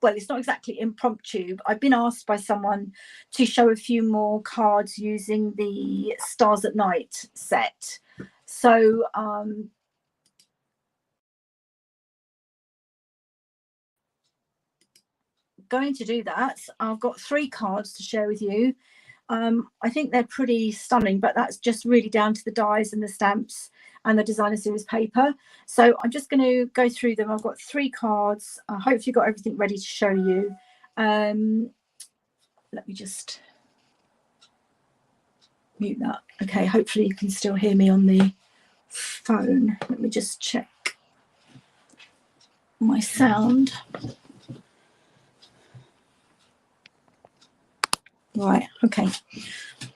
well, it's not exactly impromptu, but I've been asked by someone to show a few more cards using the Stars at Night set. So going to do that. I've got 3 cards to share with you. I think they're pretty stunning, but that's just really down to the dies and the stamps and the designer series paper. So I'm just going to go through them. I've got 3 cards. I hope you've got everything ready to show you. Let me just mute that. Okay, hopefully you can still hear me on the phone. Let me just check my sound. Right, okay.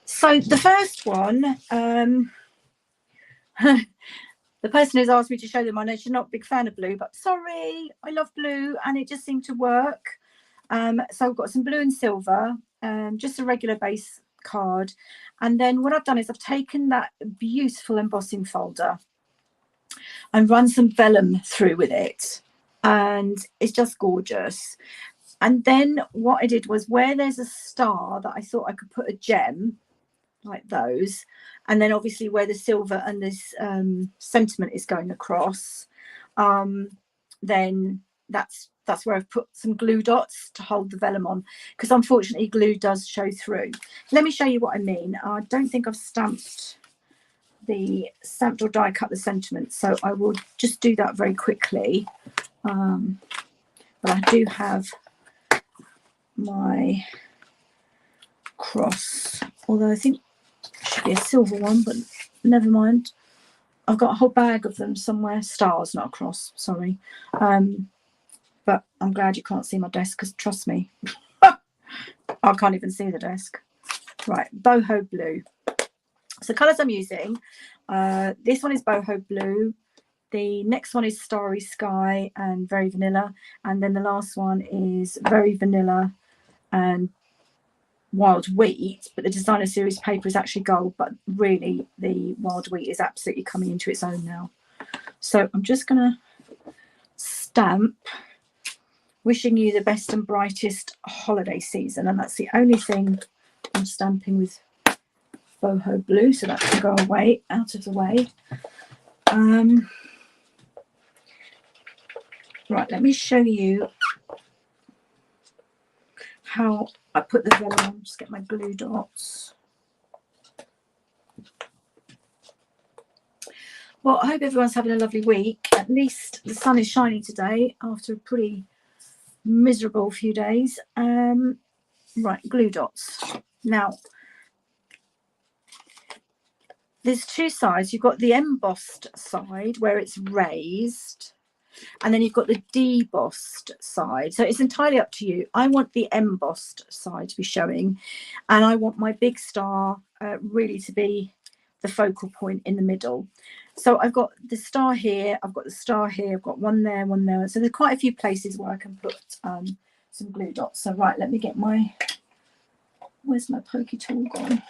So the first one, the person who's asked me to show them, I know she's not a big fan of blue, but sorry, I love blue and it just seemed to work. So I've got some blue and silver, just a regular base card. And then what I've done is I've taken that beautiful embossing folder and run some vellum through with it. And it's just gorgeous. And then what I did was, where there's a star that I thought I could put a gem like those, and then obviously where the silver and this sentiment is going across, then that's where I've put some glue dots to hold the vellum on, because unfortunately glue does show through. Let me show you what I mean. I don't think I've stamped or die cut the sentiment, so I will just do that very quickly. But I do have my cross, although I think it should be a silver one, but never mind. I've got a whole bag of them somewhere. Stars, not a cross, sorry. But I'm glad you can't see my desk, because trust me, I can't even see the desk. Right, boho blue. So colours I'm using, this one is boho blue. The next one is Starry Sky and Very Vanilla. And then the last one is Very Vanilla and Wild Wheat. But the designer series paper is actually gold, but really the Wild Wheat is absolutely coming into its own now. So I'm just going to stamp, wishing you the best and brightest holiday season. And that's the only thing I'm stamping with boho blue. So that can go away, out of the way. Right, let me show you how I put the vellum on. Just get my glue dots. Well, I hope everyone's having a lovely week. At least the sun is shining today after a pretty miserable few days. Right, glue dots. Now, there's 2 sides. You've got the embossed side where it's raised, and then you've got the debossed side. So it's entirely up to you. I want the embossed side to be showing, and I want my big star really to be the focal point in the middle. So I've got the star here, I've got the star here, I've got one there, one there. So there's quite a few places where I can put some glue dots. So right, let me get my, where's my pokey tool gone?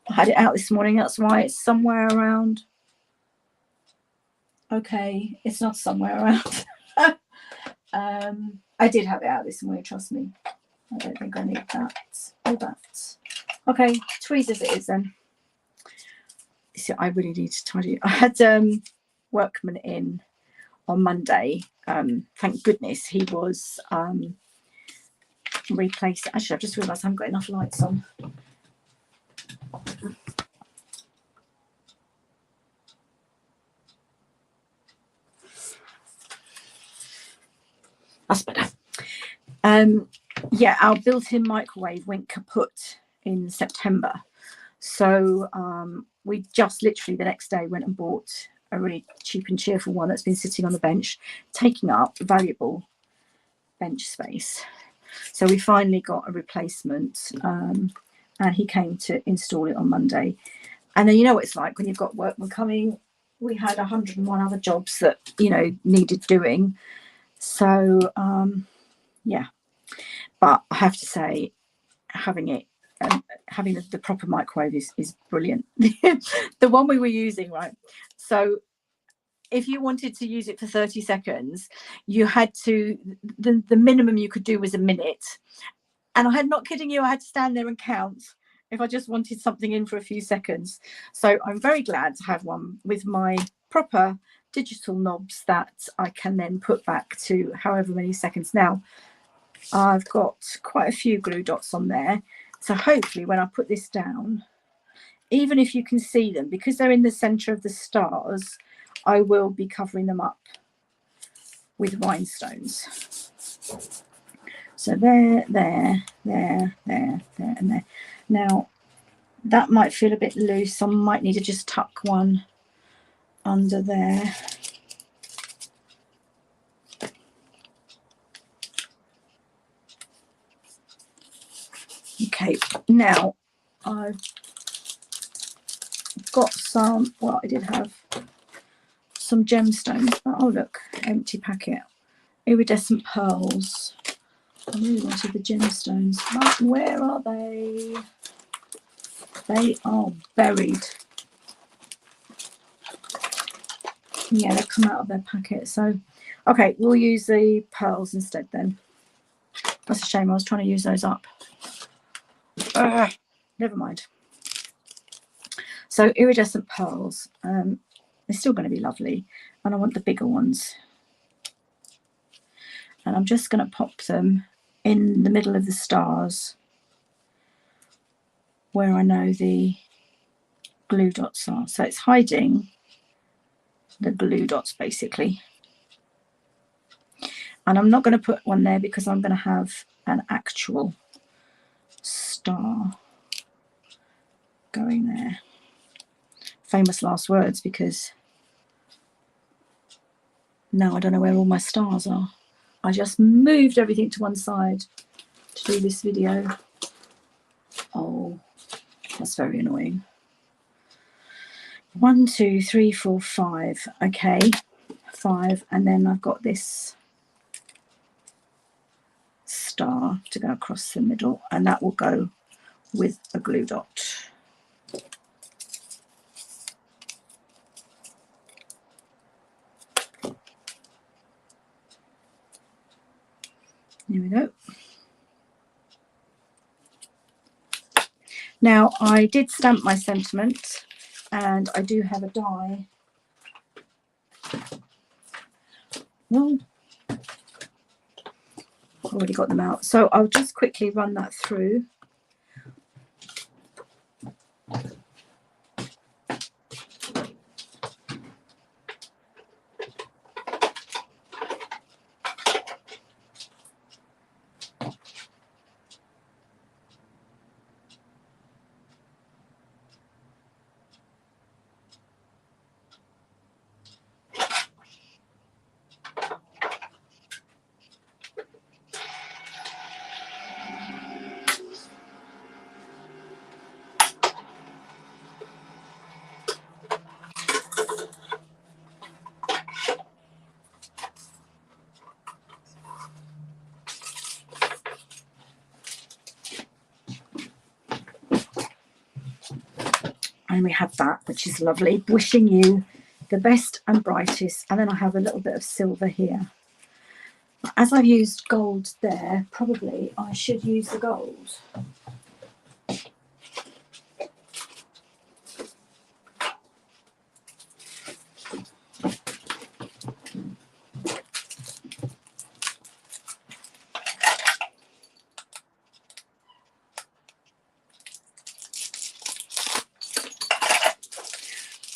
I had it out this morning, that's why it's somewhere around. Okay, it's not somewhere around. I did have it out this morning, trust me. I don't think I need that or that. Okay, tweezers it is then. So I really need to tidy. I had workman in on Monday. Thank goodness he was replaced. Actually, I've just realised I haven't got enough lights on. That's better. Yeah, our built-in microwave went kaput in September. So we just literally the next day went and bought a really cheap and cheerful one that's been sitting on the bench, taking up valuable bench space. So we finally got a replacement, and he came to install it on Monday. And then you know what it's like when you've got workmen coming. We had 101 other jobs that, you know, needed doing. So yeah, but I have to say, having it, having the proper microwave is brilliant. The one we were using, right? So if you wanted to use it for 30 seconds, you had to, the minimum you could do was a minute. And I'm not kidding you, I had to stand there and count if I just wanted something in for a few seconds. So I'm very glad to have one with my proper digital knobs that I can then put back to however many seconds. Now, I've got quite a few glue dots on there. So hopefully when I put this down, even if you can see them, because they're in the center of the stars, I will be covering them up with rhinestones. So there, and there. Now, that might feel a bit loose. I might need to just tuck one under there. Okay, now I've got some, well, I did have some gemstones, but oh look, empty packet. Iridescent pearls. I really wanted the gemstones, but where are they? They are buried. Yeah, they've come out of their packet. So, okay, we'll use the pearls instead then. That's a shame, I was trying to use those up. Never mind. So iridescent pearls, they're still going to be lovely, and I want the bigger ones. And I'm just going to pop them in the middle of the stars where I know the glue dots are. So it's hiding the glue dots basically. And I'm not going to put one there because I'm going to have an actual star going there. Famous last words, because now I don't know where all my stars are. I just moved everything to one side to do this video. Oh, that's very annoying. 1, 2, 3, 4, 5. Okay, 5, and then I've got this star to go across the middle, and that will go with a glue dot. Here we go. Now, I did stamp my sentiment, and I do have a die. Well, I've already got them out, so I'll just quickly run that through. And we have that, which is lovely. Wishing you the best and brightest. And then I have a little bit of silver here. As I've used gold there, probably I should use the gold.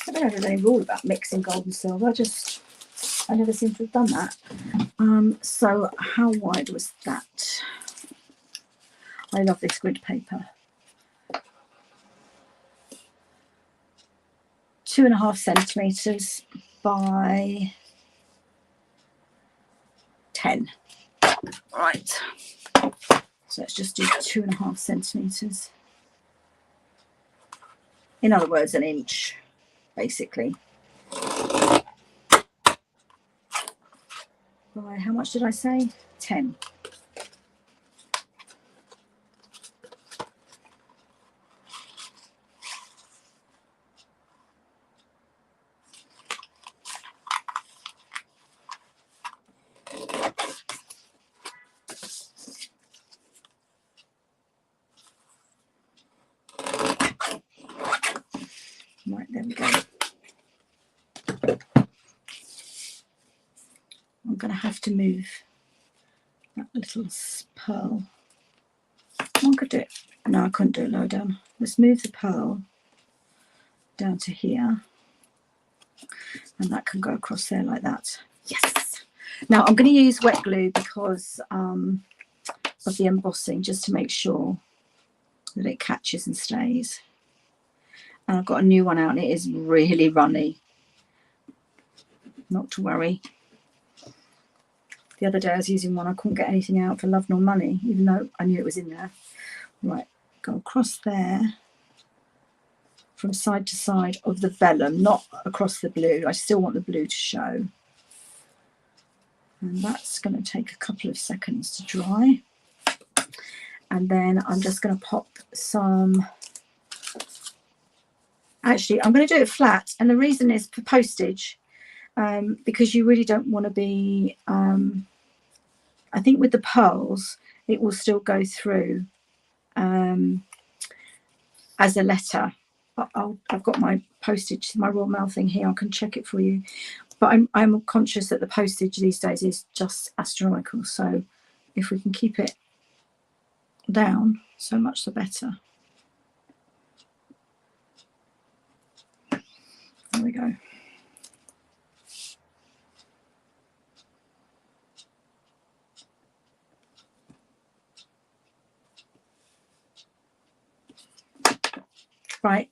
I don't know if there's any rule about mixing gold and silver. I never seem to have done that. So how wide was that? I love this grid paper. 2.5 centimeters by 10. Right. So let's just do 2.5 centimeters. In other words, an inch, basically. By how much did I say? 10. going to have to move that little pearl. I could do it. No, I couldn't do it lower down. Let's move the pearl down to here. And that can go across there like that. Yes. Now I'm going to use wet glue because of the embossing, just to make sure that it catches and stays. And I've got a new one out and it is really runny. Not to worry. The other day I was using one, I couldn't get anything out for love nor money, even though I knew it was in there. Right, go across there from side to side of the vellum, not across the blue. I still want the blue to show. And that's going to take a couple of seconds to dry. And then I'm just going to pop some, actually I'm going to do it flat, and the reason is for postage, because you really don't want to be, I think with the pearls it will still go through as a letter. I've got my postage, my Royal Mail thing here, I can check it for you, but I'm conscious that the postage these days is just astronomical, so if we can keep it down, so much the better. There we go. Right,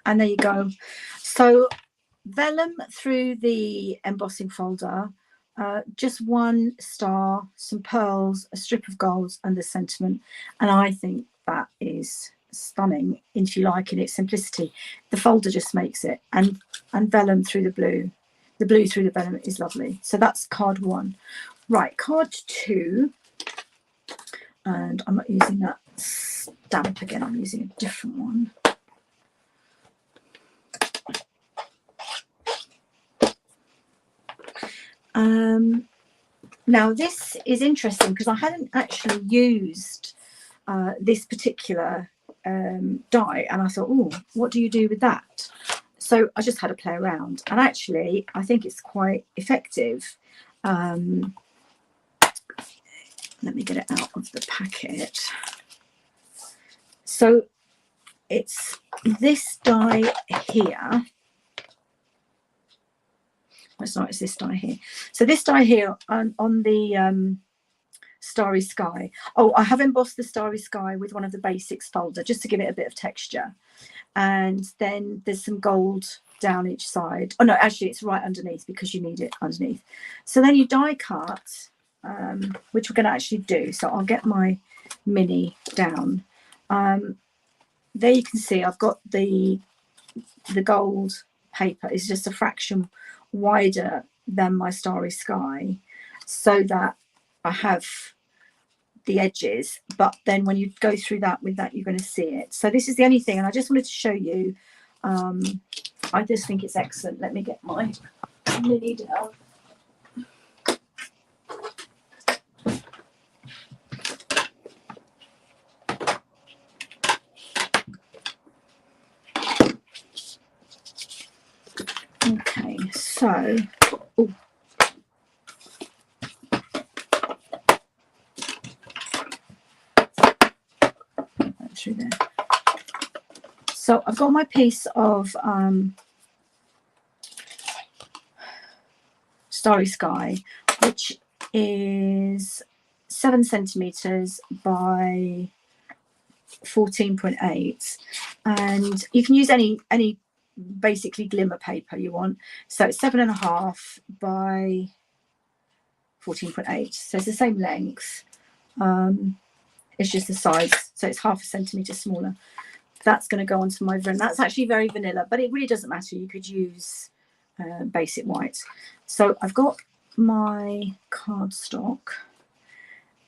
and there you go. So vellum through the embossing folder, just one star, some pearls, a strip of gold, and the sentiment. And I think that is stunning, if you like, in its simplicity. The folder just makes it, and vellum through the blue through the vellum is lovely. So that's card 1. Right, card 2, and I'm not using that stamp again, I'm using a different one. Now this is interesting because I hadn't actually used this particular die, and I thought, oh, what do you do with that? So I just had to play around, and actually I think it's quite effective. Let me get it out of the packet. So it's this die here. It's this die here. So this die here on the Starry Sky. Oh, I have embossed the Starry Sky with one of the basics folder just to give it a bit of texture. And then there's some gold down each side. Oh no, actually it's right underneath because you need it underneath. So then you die cut, which we're going to actually do. So I'll get my mini down. There you can see I've got the gold paper is just a fraction wider than my Starry Sky, so that I have the edges, but then when you go through that with that, you're going to see it. So this is the only thing, and I just wanted to show you. I just think it's excellent. Let me get my mini down. Okay, so through there. So I've got my piece of Starry Sky, which is 7 centimeters by 14.8, and you can use any basically glimmer paper you want. So it's 7.5 by 14.8, so it's the same length. It's just the size, so it's 0.5 centimeter smaller. That's going to go onto my vellum. That's actually very vanilla, but it really doesn't matter. You could use basic white. So I've got my cardstock,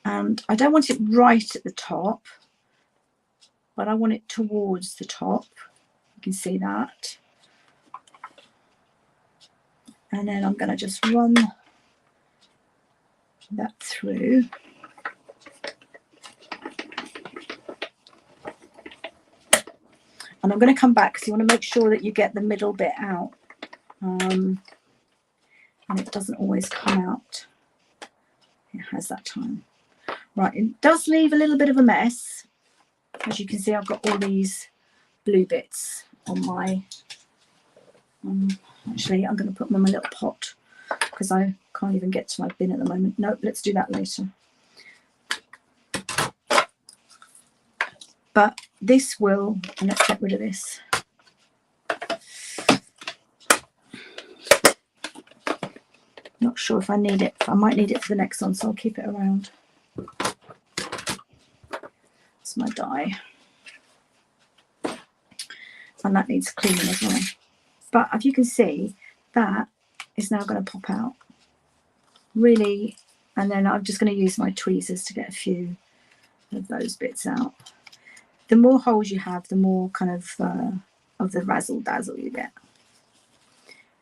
and I don't want it right at the top, but I want it towards the top. You can see that. And then I'm going to just run that through. And I'm going to come back because you want to make sure that you get the middle bit out. And it doesn't always come out it has that time. Right, it does leave a little bit of a mess. As you can see, I've got all these blue bits on my, actually I'm going to put them in my little pot because I can't even get to my bin at the moment. Nope, let's do that later. But this will, and let's get rid of this. Not sure if I need it. I might need it for the next one, so I'll keep it around. It's my dye. And that needs cleaning as well. But if you can see, that is now going to pop out. Really, and then I'm just going to use my tweezers to get a few of those bits out. The more holes you have, the more kind of the razzle dazzle you get.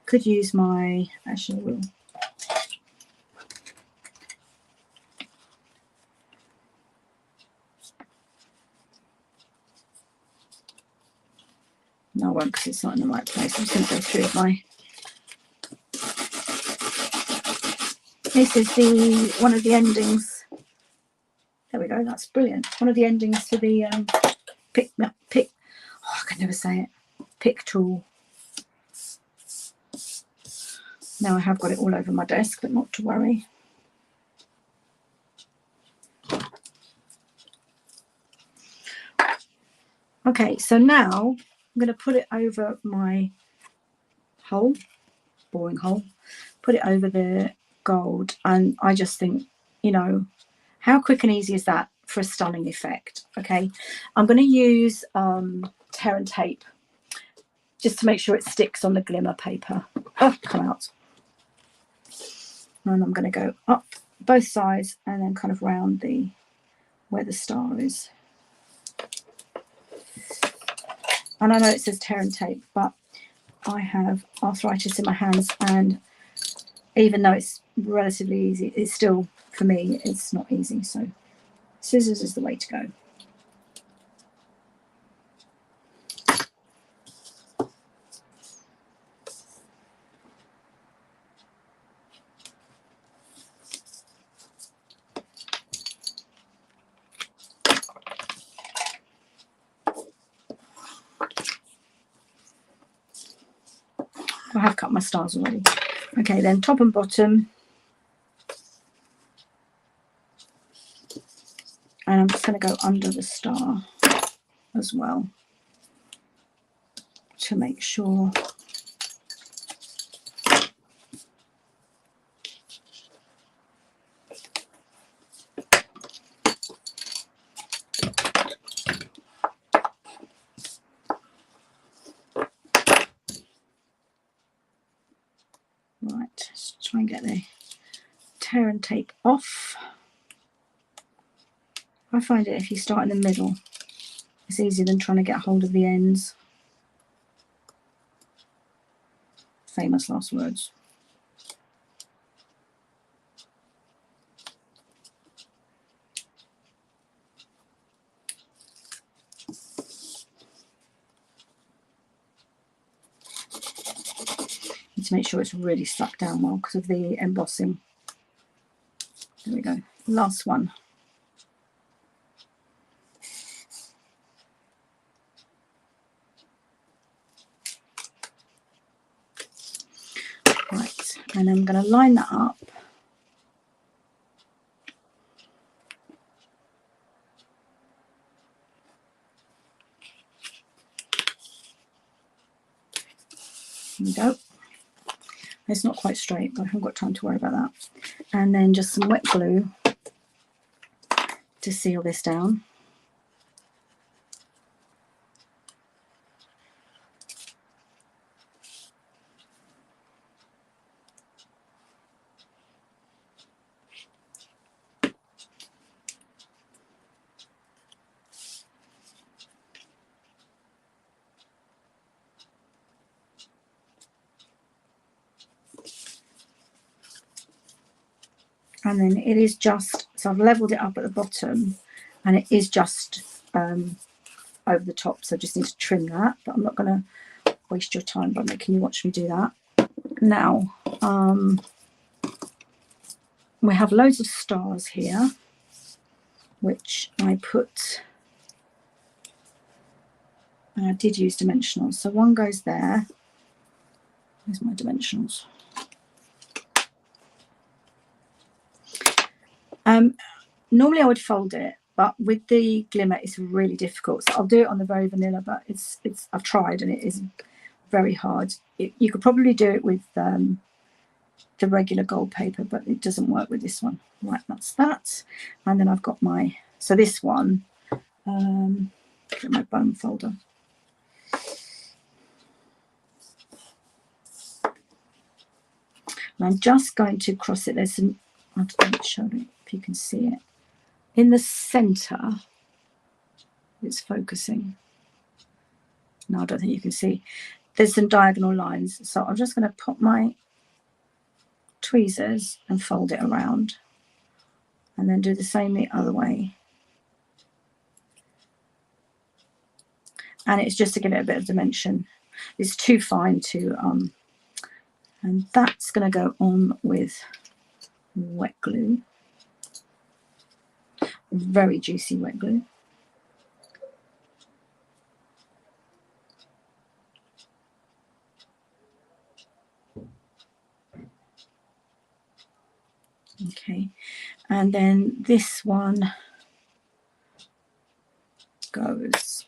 Could use my, actually I will. No, I won't because it's not in the right place. I'm just going to go through my. This is one of the endings. There we go. That's brilliant. One of the endings for the pick. Oh, I can never say it. Pick tool. Now I have got it all over my desk, but not to worry. Okay, so now I'm going to put it over my hole, boring hole, put it over the gold, and I just think, you know, how quick and easy is that for a stunning effect? Okay, I'm going to use tear and tape just to make sure it sticks on the glimmer paper. Oh, come out. And I'm going to go up both sides and then kind of round the where the star is. And I know it says tear and tape, but I have arthritis in my hands, and even though it's relatively easy, it's still, for me, it's not easy. So scissors is the way to go. I have cut my stars already. Okay, then top and bottom. And I'm just going to go under the star as well to make sure. Right, let's try and get the tear and tape off. I find it if you start in the middle, it's easier than trying to get hold of the ends. Famous last words. Need to make sure it's really stuck down well because of the embossing. There we go. Last one. Right, and I'm going to line that up. There we go. It's not quite straight, but I haven't got time to worry about that. And then just some wet glue to seal this down. And then it is just, so I've leveled it up at the bottom and it is just over the top, so I just need to trim that, but I'm not going to waste your time by making you watch me do that. Now we have loads of stars here, which I put, and I did use dimensionals. So one goes there. Where's my dimensionals? Normally I would fold it, but with the glimmer it's really difficult. So I'll do it on the very vanilla, but I've tried and it is very hard. You could probably do it with the regular gold paper, but it doesn't work with this one. Right, that's that. And then I've got my, so this one, get my bone folder. And I'm just going to cross it. There's some, I'll show you if you can see it. In the center, it's focusing. No, I don't think you can see. There's some diagonal lines. So I'm just going to put my tweezers and fold it around. And then do the same the other way. And it's just to give it a bit of dimension. It's too fine to, and that's going to go on with wet glue. Very juicy wet glue. Okay, and then this one goes.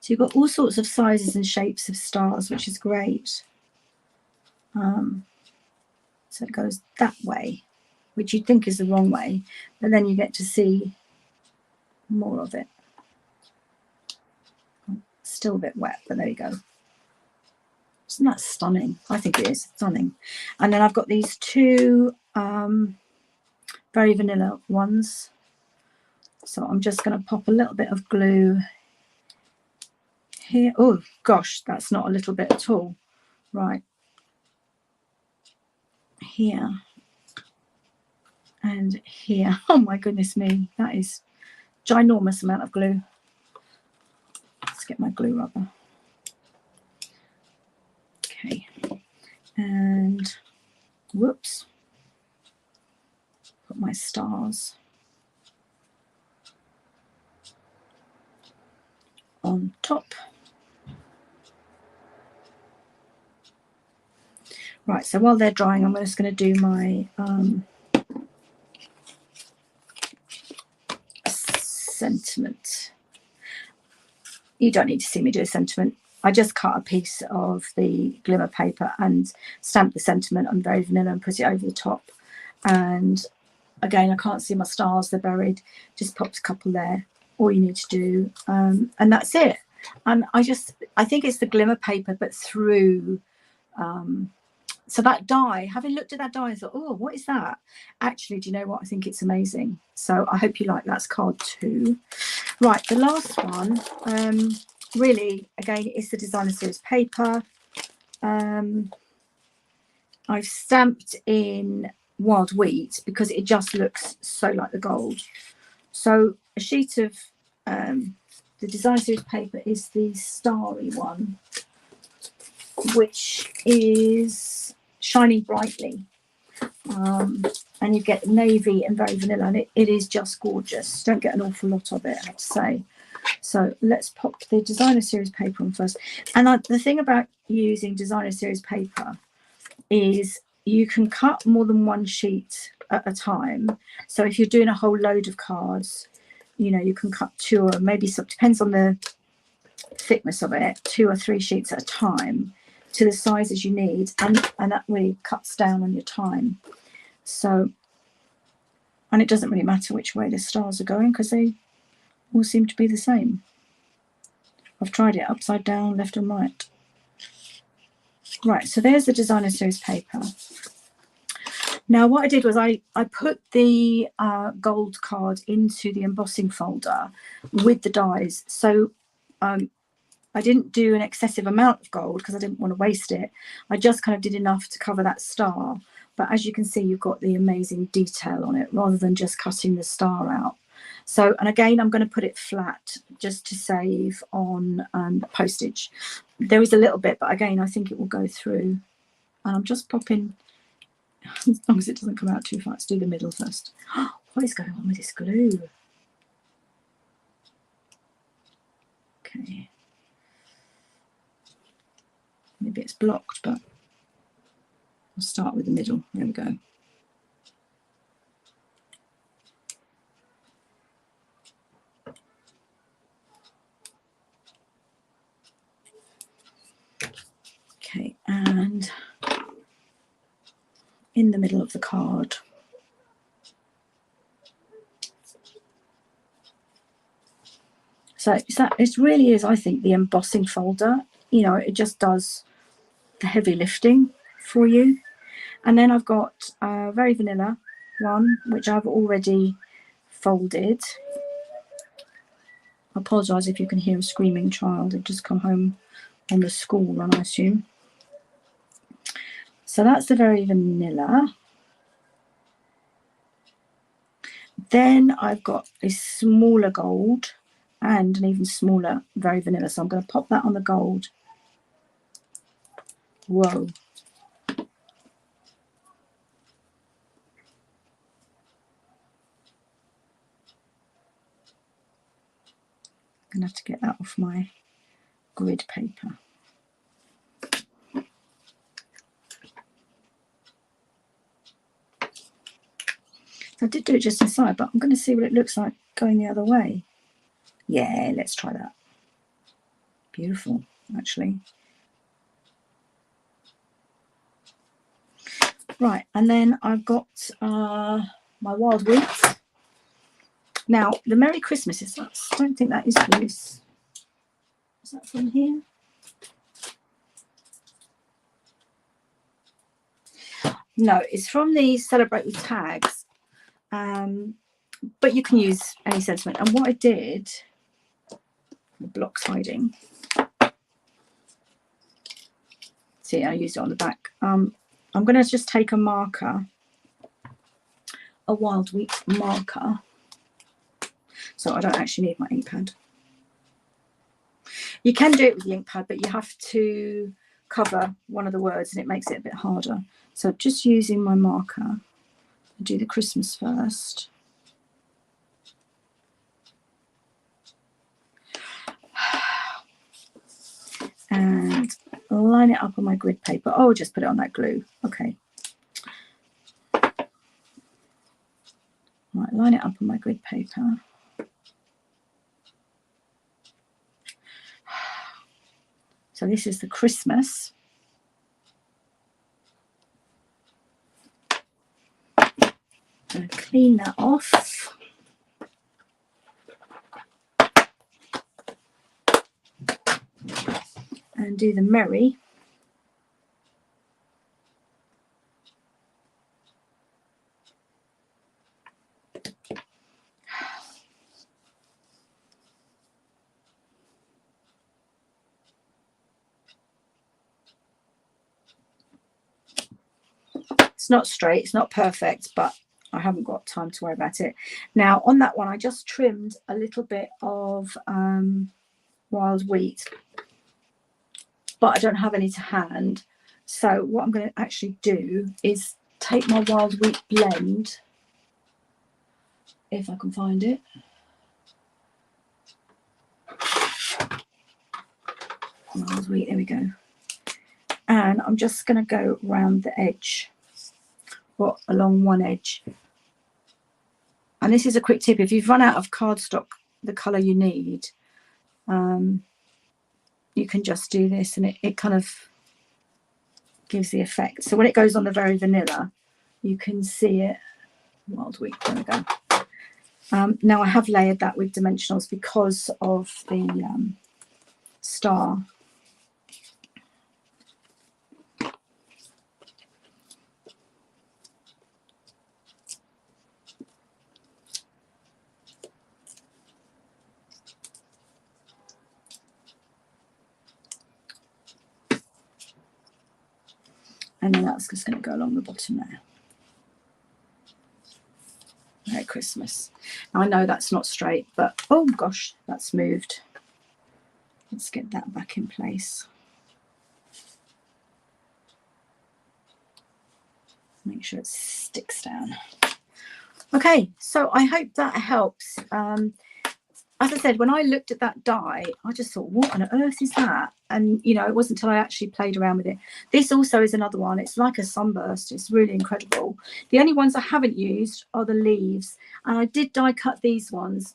So you've got all sorts of sizes and shapes of stars, which is great. So it goes that way, which you'd think is the wrong way, but then you get to see more of it. Still a bit wet, but there you go. Isn't that stunning? I think it is stunning. And then I've got these two very vanilla ones. So I'm just going to pop a little bit of glue here. Oh gosh, that's not a little bit at all. Right. Here. And here. Oh my goodness me. That is ginormous amount of glue. Let's get my glue rubber. Okay. And whoops. Put my stars on top. Right, so while they're drying, I'm just going to do my sentiment. You don't need to see me do a sentiment. I just cut a piece of the glimmer paper and stamp the sentiment on very vanilla and put it over the top. And again, I can't see my stars, they're buried. Just popped a couple there. All you need to do, and that's it. And I think it's the glimmer paper, but through. So that die, having looked at that die, I thought, oh, what is that? Actually, do you know what? I think it's amazing. So I hope you like that. That's card 2. Right, the last one, really, again, is the designer series paper. I've stamped in wild wheat because it just looks so like the gold. So a sheet of the designer series paper is the starry one, which is shining brightly, and you get navy and very vanilla, and it is just gorgeous. Don't get an awful lot of it, I have to say. So let's pop the designer series paper on first. And the thing about using designer series paper is you can cut more than one sheet at a time. So if you're doing a whole load of cards, you know, you can cut 2 or maybe some, depends on the thickness of it, 2 or 3 sheets at a time to the sizes you need, and that really cuts down on your time. So, and it doesn't really matter which way the stars are going because they all seem to be the same. I've tried it upside down, left and right. Right, so there's the designer series paper. Now what I did was I put the gold card into the embossing folder with the dies. So I didn't do an excessive amount of gold because I didn't want to waste it. I just kind of did enough to cover that star. But as you can see, you've got the amazing detail on it rather than just cutting the star out. So, and again, I'm going to put it flat just to save on postage. There is a little bit, but again, I think it will go through. And I'm just popping, as long as it doesn't come out too far. Let's do the middle first. What is going on with this glue? Okay. Maybe it's blocked, but I'll start with the middle. There we go. Okay, and in the middle of the card. So it really is, I think, the embossing folder. You know, it just does the heavy lifting for you. And then I've got a very vanilla one, which I've already folded. I apologise if you can hear a screaming child. They've just come home on the school run, I assume. So that's the very vanilla. Then I've got a smaller gold and an even smaller very vanilla. So I'm going to pop that on the gold. Whoa. I'm going to have to get that off my grid paper. I did do it just inside, but I'm going to see what it looks like going the other way. Yeah, let's try that. Beautiful, actually. Right, and then I've got my wild wheat. Now, the Merry Christmas is that? I don't think that is loose. Is that from here? No, it's from the Celebrate with Tags. But you can use any sentiment. And what I did, the block's hiding. See, I used it on the back. I'm going to just take a marker, a wild wheat marker. So I don't actually need my ink pad. You can do it with the ink pad, but you have to cover one of the words and it makes it a bit harder. So just using my marker, I'll do the Christmas first. And line it up on my grid paper. Oh, just put it on that glue. Okay. Right, line it up on my grid paper. So this is the Christmas. I'm going to clean that off. And do the Merry. It's not straight, it's not perfect, but I haven't got time to worry about it. Now on that one, I just trimmed a little bit of wild wheat, but I don't have any to hand. So what I'm going to actually do is take my wild wheat blend, if I can find it. Wild wheat, there we go. And I'm just going to go around the edge, or along one edge. And this is a quick tip: if you've run out of cardstock, the colour you need, you can just do this, and it kind of gives the effect. So when it goes on the very vanilla, you can see it. Wild wheat, there we go. Now I have layered that with dimensionals because of the star. And then that's just going to go along the bottom there. Merry Christmas. Now, I know that's not straight, but oh gosh, that's moved. Let's get that back in place. Make sure it sticks down. Okay, so I hope that helps. As I said, when I looked at that die, I just thought, what on earth is that? And, you know, it wasn't until I actually played around with it. This also is another one. It's like a sunburst. It's really incredible. The only ones I haven't used are the leaves. And I did die cut these ones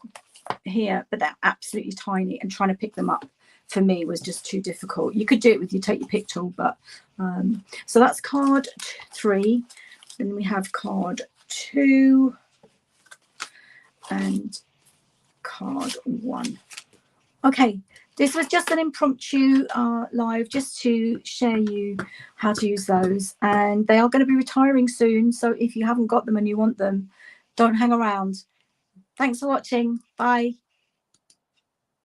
here, but they're absolutely tiny. And trying to pick them up for me was just too difficult. You could do it with your take your pick tool, but so that's card 3. Then we have card 2 and card 1. Okay, this was just an impromptu live just to share you how to use those, and they are going to be retiring soon, so if you haven't got them and you want them, don't hang around. Thanks for watching. Bye.